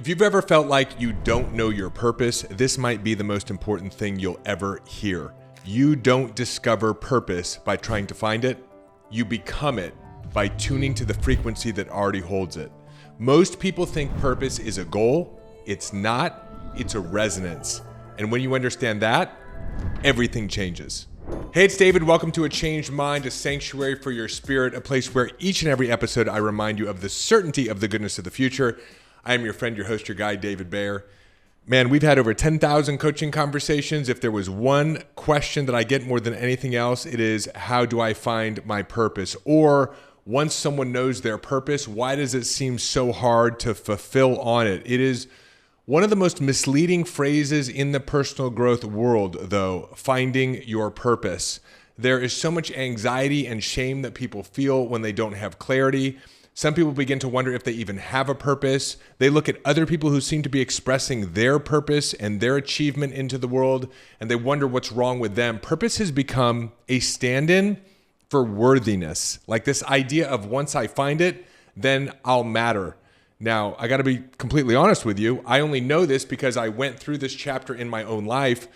If you've ever felt like you don't know your purpose, this might be the most important thing you'll ever hear. You don't discover purpose by trying to find it. You become it by tuning to the frequency that already holds it. Most people think purpose is a goal. It's not. It's a resonance. And when you understand that, everything changes. Hey, it's David. Welcome to A Changed Mind, a sanctuary for your spirit, a place where each and every episode I remind you of the certainty of the goodness of the future. I am your friend, your host, your guide, David Bayer. Man, we've had over 10,000 coaching conversations. If there was one question that I get more than anything else, it is, how do I find my purpose? Or once someone knows their purpose, why does it seem so hard to fulfill on it? It is one of the most misleading phrases in the personal growth world, though, finding your purpose. There is so much anxiety and shame that people feel when they don't have clarity. Some people begin to wonder if they even have a purpose. They look at other people who seem to be expressing their purpose and their achievement into the world, and they wonder what's wrong with them. Purpose has become a stand-in for worthiness. Like this idea of once I find it, then I'll matter. Now, I got to be completely honest with you. I only know this because I went through this chapter in my own life.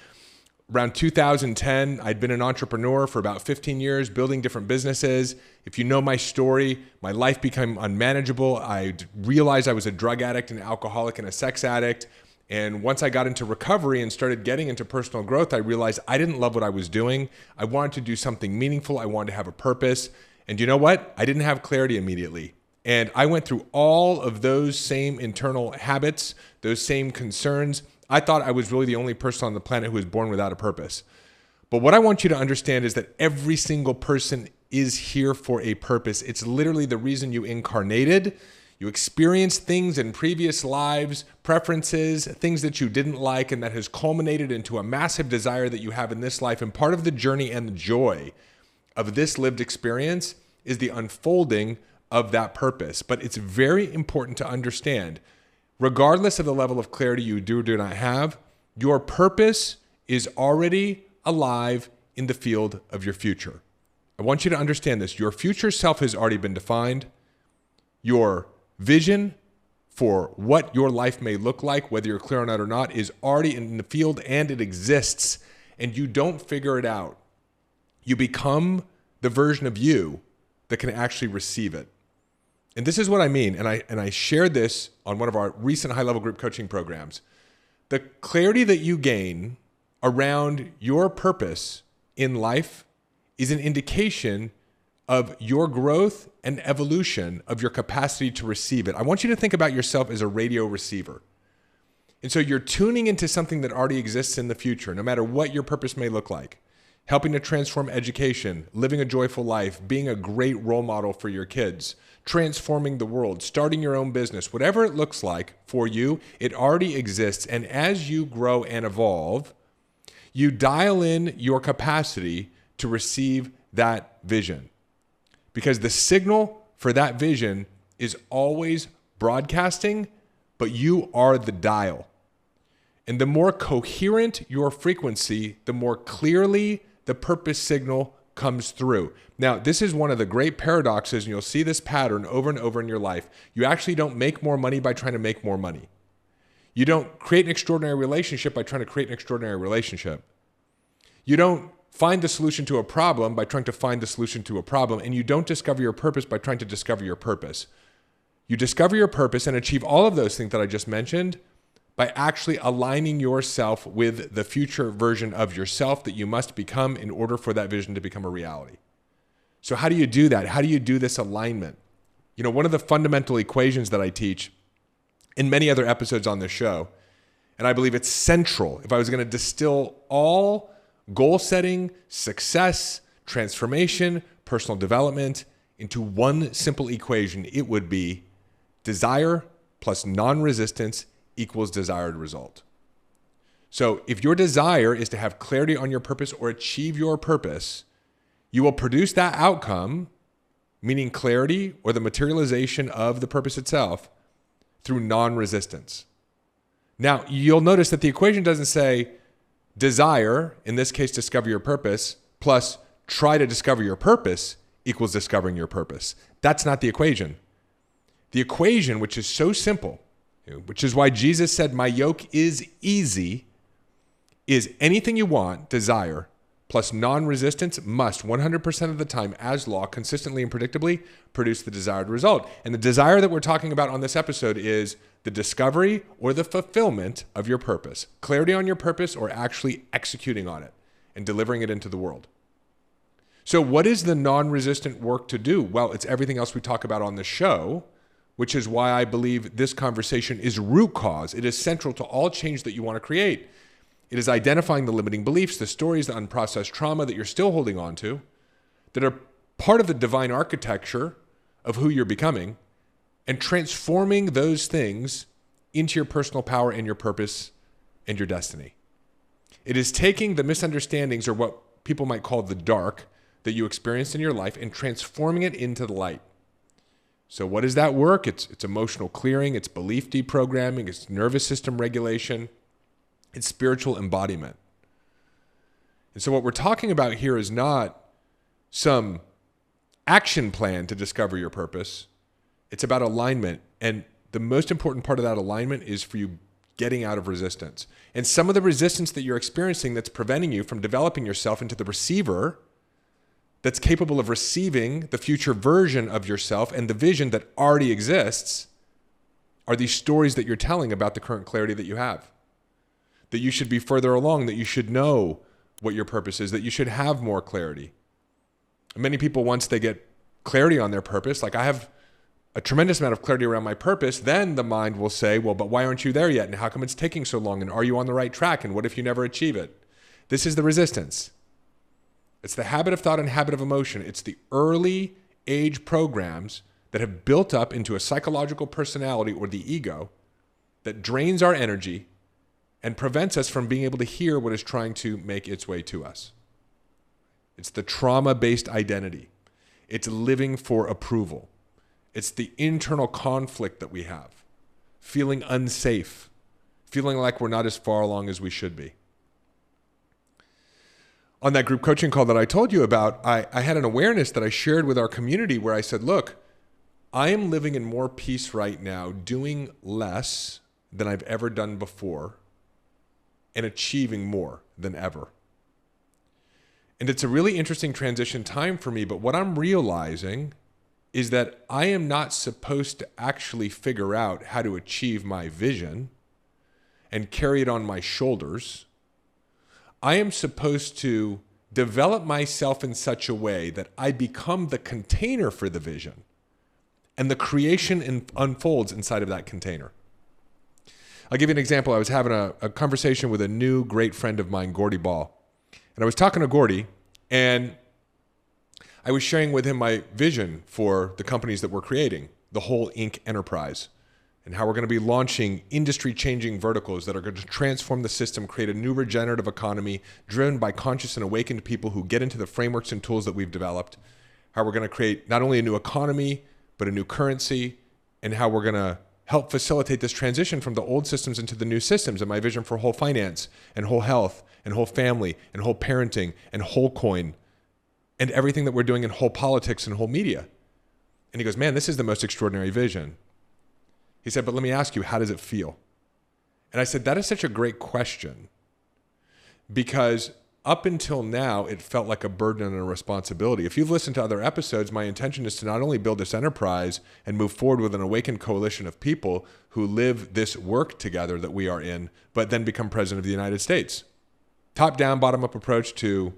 Around 2010, I'd been an entrepreneur for about 15 years, building different businesses. If you know my story, my life became unmanageable. I realized I was a drug addict, an alcoholic, and a sex addict. And once I got into recovery and started getting into personal growth, I realized I didn't love what I was doing. I wanted to do something meaningful. I wanted to have a purpose. And you know what? I didn't have clarity immediately. And I went through all of those same internal habits, those same concerns. I thought I was really the only person on the planet who was born without a purpose. But what I want you to understand is that every single person is here for a purpose. It's literally the reason you incarnated. You experienced things in previous lives, preferences, things that you didn't like, and that has culminated into a massive desire that you have in this life. And part of the journey and the joy of this lived experience is the unfolding of that purpose. But it's very important to understand, regardless of the level of clarity you do or do not have, your purpose is already alive in the field of your future. I want you to understand this. Your future self has already been defined. Your vision for what your life may look like, whether you're clear on it or not, is already in the field and it exists. And you don't figure it out. You become the version of you that can actually receive it. And this is what I mean, and I shared this on one of our recent high-level group coaching programs. The clarity that you gain around your purpose in life is an indication of your growth and evolution of your capacity to receive it. I want you to think about yourself as a radio receiver. And so you're tuning into something that already exists in the future, no matter what your purpose may look like. Helping to transform education, living a joyful life, being a great role model for your kids, transforming the world, starting your own business, whatever it looks like for you, it already exists. And as you grow and evolve, you dial in your capacity to receive that vision. Because the signal for that vision is always broadcasting, but you are the dial. And the more coherent your frequency, the more clearly the purpose signal comes through. Now, this is one of the great paradoxes, and you'll see this pattern over and over in your life. You actually don't make more money by trying to make more money. You don't create an extraordinary relationship by trying to create an extraordinary relationship. You don't find the solution to a problem by trying to find the solution to a problem, and you don't discover your purpose by trying to discover your purpose. You discover your purpose and achieve all of those things that I just mentioned by actually aligning yourself with the future version of yourself that you must become in order for that vision to become a reality. So how do you do that? How do you do this alignment? You know, one of the fundamental equations that I teach in many other episodes on this show, and I believe it's central, if I was going to distill all goal setting, success, transformation, personal development into one simple equation, it would be desire plus non-resistance equals desired result. So if your desire is to have clarity on your purpose or achieve your purpose, you will produce that outcome, meaning clarity or the materialization of the purpose itself, through non-resistance. Now, you'll notice that the equation doesn't say desire, in this case, discover your purpose, plus try to discover your purpose equals discovering your purpose. That's not the equation. The equation, which is so simple, which is why Jesus said, my yoke is easy, is anything you want, desire, plus non-resistance must 100% of the time as law, consistently and predictably produce the desired result. And the desire that we're talking about on this episode is the discovery or the fulfillment of your purpose, clarity on your purpose, or actually executing on it and delivering it into the world. So what is the non-resistant work to do? Well, it's everything else we talk about on the show, which is why I believe this conversation is root cause. It is central to all change that you want to create. It is identifying the limiting beliefs, the stories, the unprocessed trauma that you're still holding on to, that are part of the divine architecture of who you're becoming, and transforming those things into your personal power and your purpose and your destiny. It is taking the misunderstandings, or what people might call the dark, that you experienced in your life and transforming it into the light. So what is that work? It's emotional clearing, it's belief deprogramming, it's nervous system regulation, it's spiritual embodiment. And so what we're talking about here is not some action plan to discover your purpose. It's about alignment. And the most important part of that alignment is for you getting out of resistance. And some of the resistance that you're experiencing that's preventing you from developing yourself into the receiver that's capable of receiving the future version of yourself and the vision that already exists are these stories that you're telling about the current clarity that you have. That you should be further along, that you should know what your purpose is, that you should have more clarity. Many people, once they get clarity on their purpose, like I have a tremendous amount of clarity around my purpose, then the mind will say, well, but why aren't you there yet? And how come it's taking so long? And are you on the right track? And what if you never achieve it? This is the resistance. It's the habit of thought and habit of emotion. It's the early age programs that have built up into a psychological personality, or the ego, that drains our energy and prevents us from being able to hear what is trying to make its way to us. It's the trauma-based identity. It's living for approval. It's the internal conflict that we have, feeling unsafe, feeling like we're not as far along as we should be. On that group coaching call that I told you about, I had an awareness that I shared with our community where I said, look, I am living in more peace right now, doing less than I've ever done before, and achieving more than ever. And it's a really interesting transition time for me, but what I'm realizing is that I am not supposed to actually figure out how to achieve my vision and carry it on my shoulders. I am supposed to develop myself in such a way that I become the container for the vision, and the creation unfolds inside of that container. I'll give you an example. I was having a conversation with a new great friend of mine, Gordy Ball. And I was talking to Gordy, and I was sharing with him my vision for the companies that we're creating, the whole Inc. enterprise, and how we're going to be launching industry-changing verticals that are going to transform the system, create a new regenerative economy driven by conscious and awakened people who get into the frameworks and tools that we've developed, how we're going to create not only a new economy, but a new currency, and how we're going to help facilitate this transition from the old systems into the new systems, and my vision for whole finance and whole health and whole family and whole parenting and whole coin and everything that we're doing in whole politics and whole media. And he goes, man, this is the most extraordinary vision. He said, but let me ask you, how does it feel? And I said, that is such a great question, because up until now, it felt like a burden and a responsibility. If you've listened to other episodes, my intention is to not only build this enterprise and move forward with an awakened coalition of people who live this work together that we are in, but then become president of the United States. Top-down, bottom-up approach to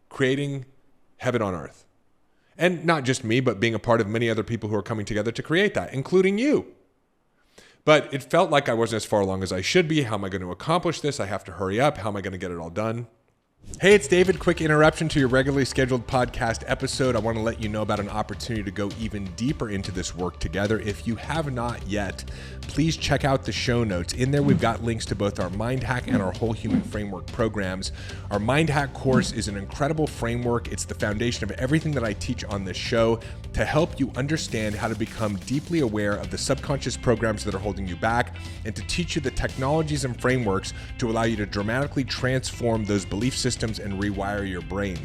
creating heaven on earth. And not just me, but being a part of many other people who are coming together to create that, including you. But it felt like I wasn't as far along as I should be. How am I going to accomplish this? I have to hurry up. How am I going to get it all done? Hey, it's David. Quick interruption to your regularly scheduled podcast episode. I want to let you know about an opportunity to go even deeper into this work together. If you have not yet, please check out the show notes. In there, we've got links to both our Mind Hack and our Whole Human Framework programs. Our Mind Hack course is an incredible framework. It's the foundation of everything that I teach on this show to help you understand how to become deeply aware of the subconscious programs that are holding you back, and to teach you the technologies and frameworks to allow you to dramatically transform those belief systems and rewire your brain.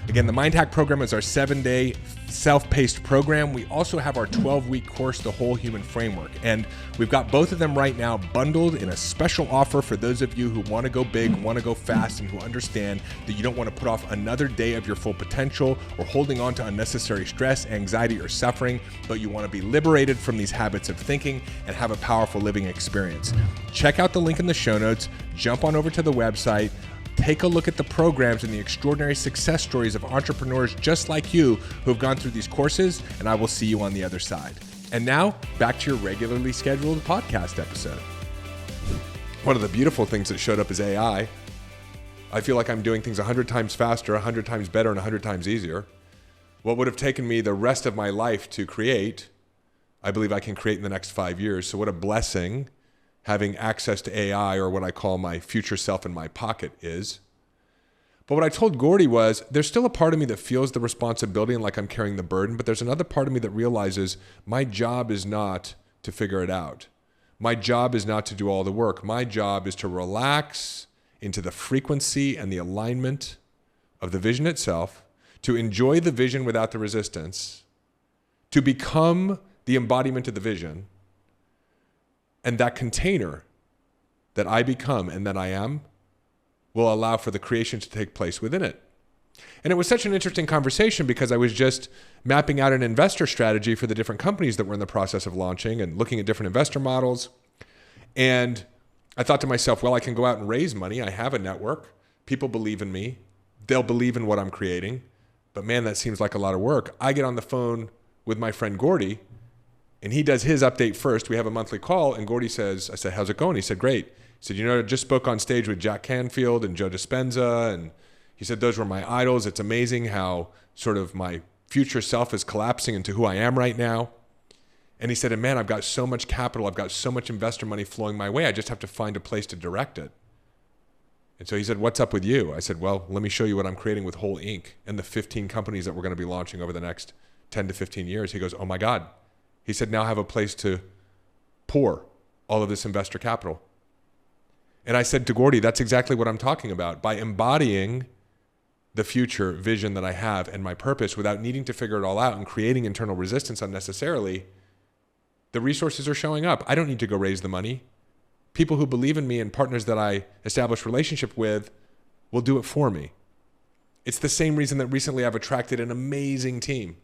Again, the Mind Hack program is our 7-day self-paced program. We also have our 12-week course, The Whole Human Framework. And we've got both of them right now bundled in a special offer for those of you who want to go big, want to go fast, and who understand that you don't want to put off another day of your full potential or holding on to unnecessary stress, anxiety, or suffering, but you want to be liberated from these habits of thinking and have a powerful living experience. Check out the link in the show notes, jump on over to the website, take a look at the programs and the extraordinary success stories of entrepreneurs just like you who have gone through these courses, and I will see you on the other side. And now, back to your regularly scheduled podcast episode. One of the beautiful things that showed up is AI. I feel like I'm doing things 100 times faster, 100 times better, and 100 times easier. What would have taken me the rest of my life to create, I believe I can create in the next 5 years. So what a blessing having access to AI, or what I call my future self in my pocket, is. But what I told Gordy was, there's still a part of me that feels the responsibility and like I'm carrying the burden, but there's another part of me that realizes my job is not to figure it out. My job is not to do all the work. My job is to relax into the frequency and the alignment of the vision itself, to enjoy the vision without the resistance, to become the embodiment of the vision. And that container that I become and that I am will allow for the creation to take place within it. And it was such an interesting conversation because I was just mapping out an investor strategy for the different companies that we're in the process of launching and looking at different investor models. And I thought to myself, well, I can go out and raise money. I have a network. People believe in me. They'll believe in what I'm creating. But man, that seems like a lot of work. I get on the phone with my friend Gordy, and he does his update first. We have a monthly call, and Gordy says, I said, how's it going? He said, great. He said, I just spoke on stage with Jack Canfield and Joe Dispenza, and he said, those were my idols. It's amazing how sort of my future self is collapsing into who I am right now. And he said, and man, I've got so much capital. I've got so much investor money flowing my way. I just have to find a place to direct it. And so he said, what's up with you? I said, well, let me show you what I'm creating with Whole Inc. and the 15 companies that we're going to be launching over the next 10 to 15 years. He goes, oh my God. He said, now I have a place to pour all of this investor capital. And I said to Gordy, that's exactly what I'm talking about. By embodying the future vision that I have and my purpose without needing to figure it all out and creating internal resistance unnecessarily, the resources are showing up. I don't need to go raise the money. People who believe in me and partners that I establish relationship with will do it for me. It's the same reason that recently I've attracted an amazing team.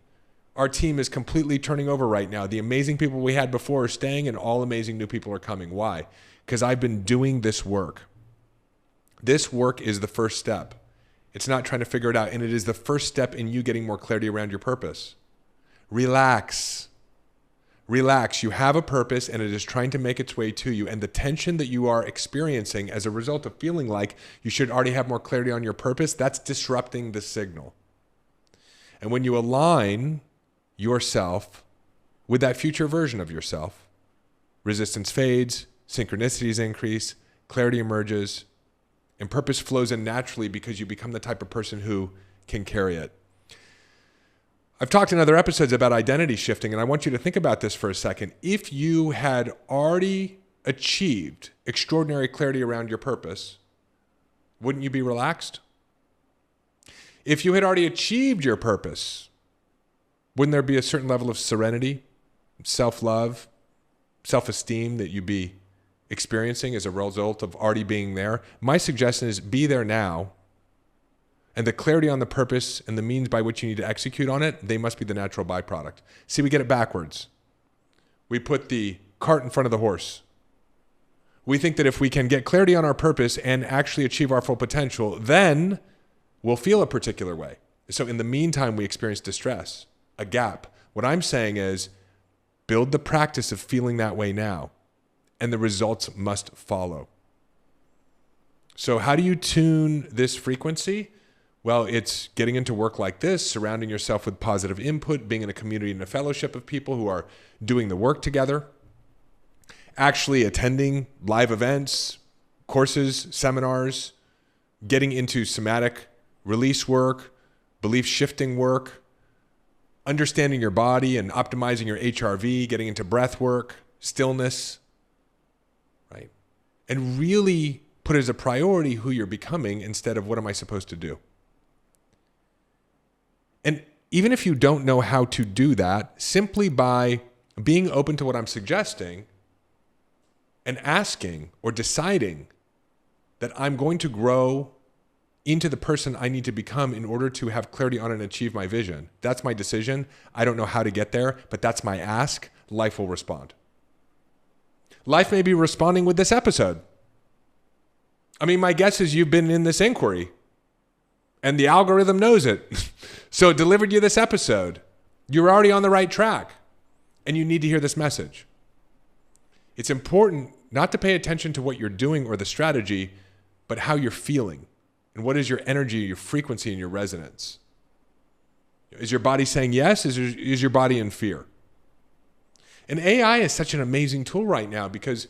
Our team is completely turning over right now. The amazing people we had before are staying, and all amazing new people are coming. Why? Because I've been doing this work. This work is the first step. It's not trying to figure it out, and it is the first step in you getting more clarity around your purpose. Relax. Relax. You have a purpose, and it is trying to make its way to you. And the tension that you are experiencing as a result of feeling like you should already have more clarity on your purpose, that's disrupting the signal. And when you align yourself with that future version of yourself, resistance fades, synchronicities increase, clarity emerges, and purpose flows in naturally because you become the type of person who can carry it. I've talked in other episodes about identity shifting, and I want you to think about this for a second. If you had already achieved extraordinary clarity around your purpose, wouldn't you be relaxed? If you had already achieved your purpose, wouldn't there be a certain level of serenity, self-love, self-esteem that you'd be experiencing as a result of already being there? My suggestion is be there now, and the clarity on the purpose and the means by which you need to execute on it, they must be the natural byproduct. See, we get it backwards. We put the cart in front of the horse. We think that if we can get clarity on our purpose and actually achieve our full potential, then we'll feel a particular way. So in the meantime, we experience distress, a gap. What I'm saying is build the practice of feeling that way now, and the results must follow. So how do you tune this frequency? Well, it's getting into work like this, surrounding yourself with positive input, being in a community and a fellowship of people who are doing the work together, actually attending live events, courses, seminars, getting into somatic release work, belief shifting work, understanding your body and optimizing your HRV, getting into breath work, stillness, right? And really put as a priority who you're becoming instead of what am I supposed to do? And even if you don't know how to do that, simply by being open to what I'm suggesting and asking or deciding that I'm going to grow into the person I need to become in order to have clarity on and achieve my vision. That's my decision. I don't know how to get there, but that's my ask. Life will respond. Life may be responding with this episode. I mean, my guess is you've been in this inquiry and the algorithm knows it. So it delivered you this episode. You're already on the right track and you need to hear this message. It's important not to pay attention to what you're doing or the strategy, but how you're feeling. And what is your energy, your frequency, and your resonance? Is your body saying yes? Is your body in fear? And AI is such an amazing tool right now because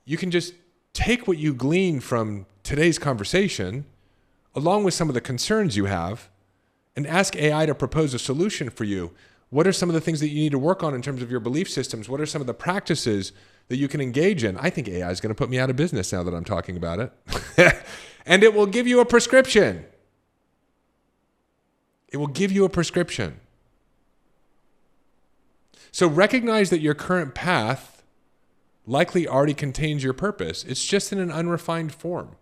you can just take what you glean from today's conversation, along with some of the concerns you have, and ask AI to propose a solution for you. What are some of the things that you need to work on in terms of your belief systems? What are some of the practices that you can engage in? I think AI is going to put me out of business now that I'm talking about it. And it will give you a prescription. It will give you a prescription. So recognize that your current path likely already contains your purpose. It's just in an unrefined form.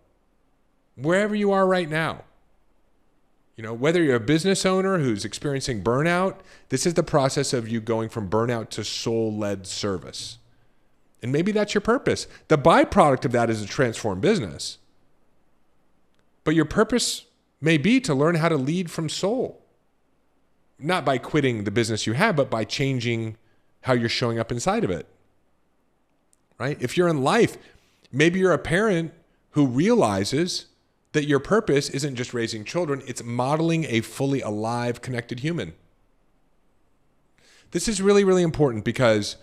Wherever you are right now. Whether you're a business owner who's experiencing burnout, this is the process of you going from burnout to soul-led service. And maybe that's your purpose. The byproduct of that is a transformed business. But your purpose may be to learn how to lead from soul. Not by quitting the business you have, but by changing how you're showing up inside of it. Right? If you're in life, maybe you're a parent who realizes that your purpose isn't just raising children, it's modeling a fully alive, connected human. This is really, really important because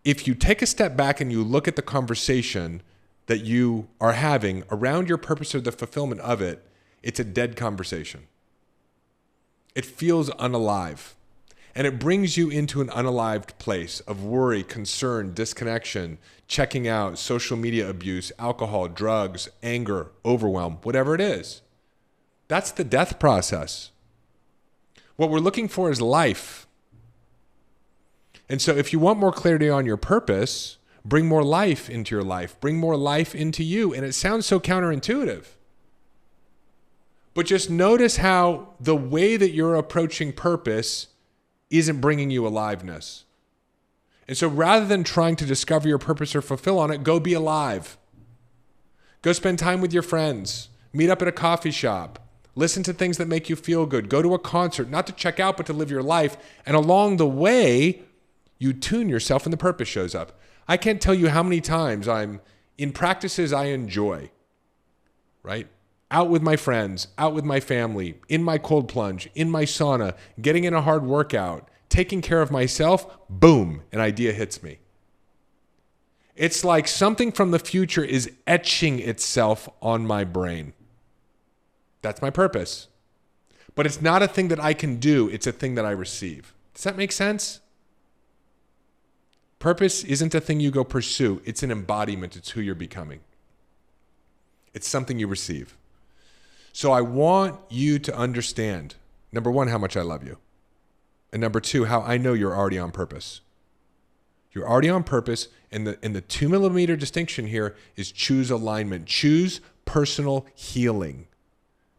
if you take a step back and you look at the conversation that you are having around your purpose or the fulfillment of it, it's a dead conversation. It feels unalive. And it brings you into an unalived place of worry, concern, disconnection, checking out, social media abuse, alcohol, drugs, anger, overwhelm, whatever it is. That's the death process. What we're looking for is life. And so if you want more clarity on your purpose, bring more life into your life. Bring more life into you. And it sounds so counterintuitive. But just notice how the way that you're approaching purpose isn't bringing you aliveness. And so rather than trying to discover your purpose or fulfill on it, go be alive. Go spend time with your friends. Meet up at a coffee shop. Listen to things that make you feel good. Go to a concert, not to check out, but to live your life. And along the way, you tune yourself and the purpose shows up. I can't tell you how many times I'm in practices I enjoy, right? Out with my friends, out with my family, in my cold plunge, in my sauna, getting in a hard workout, taking care of myself, boom, an idea hits me. It's like something from the future is etching itself on my brain. That's my purpose. But it's not a thing that I can do, it's a thing that I receive. Does that make sense? Purpose isn't a thing you go pursue, it's an embodiment, it's who you're becoming. It's something you receive. So I want you to understand, number one, how much I love you. And number two, how I know you're already on purpose. You're already on purpose. And the 2mm distinction here is choose alignment. Choose personal healing.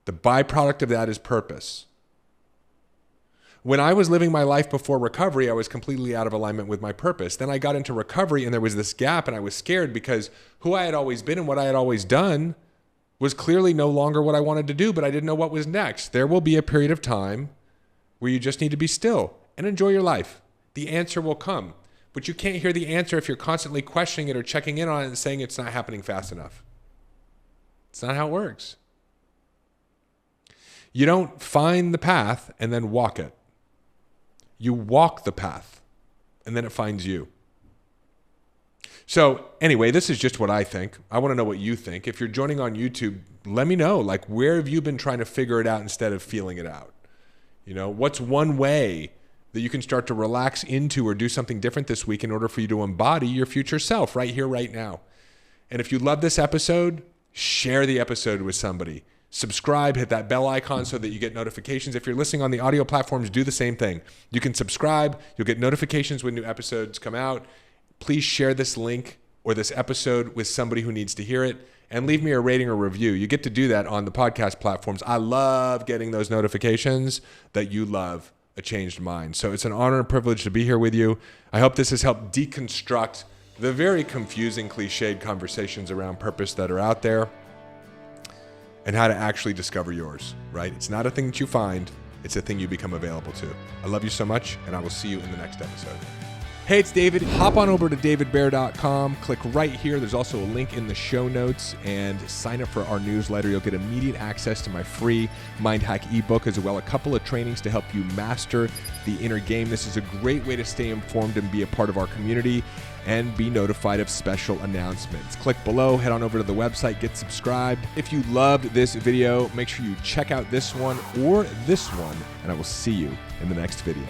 The byproduct of that is purpose. When I was living my life before recovery, I was completely out of alignment with my purpose. Then I got into recovery and there was this gap and I was scared because who I had always been and what I had always done was clearly no longer what I wanted to do, but I didn't know what was next. There will be a period of time where you just need to be still and enjoy your life. The answer will come, but you can't hear the answer if you're constantly questioning it or checking in on it and saying it's not happening fast enough. It's not how it works. You don't find the path and then walk it. You walk the path and then it finds you. So anyway, this is just what I think. I want to know what you think. If you're joining on YouTube, let me know, like, where have you been trying to figure it out instead of feeling it out? What's one way that you can start to relax into or do something different this week in order for you to embody your future self right here, right now? And if you love this episode, share the episode with somebody. subscribe, hit that bell icon so that you get notifications. If you're listening on the audio platforms, do the same thing. You can subscribe, you'll get notifications when new episodes come out. Please share this link or this episode with somebody who needs to hear it, and leave me a rating or review. You get to do that on the podcast platforms. I love getting those notifications that you love A Changed Mind. So it's an honor and privilege to be here with you. I hope this has helped deconstruct the very confusing, cliched conversations around purpose that are out there, and how to actually discover yours, right? It's not a thing that you find, it's a thing you become available to. I love you so much, and I will see you in the next episode. Hey, it's David. Hop on over to davidbear.com. Click right here. There's also a link in the show notes, and sign up for our newsletter. You'll get immediate access to my free Mind Hack ebook, as well as a couple of trainings to help you master the inner game. This is a great way to stay informed and be a part of our community and be notified of special announcements. Click below, head on over to the website, get subscribed. If you loved this video, make sure you check out this one or this one, and I will see you in the next video.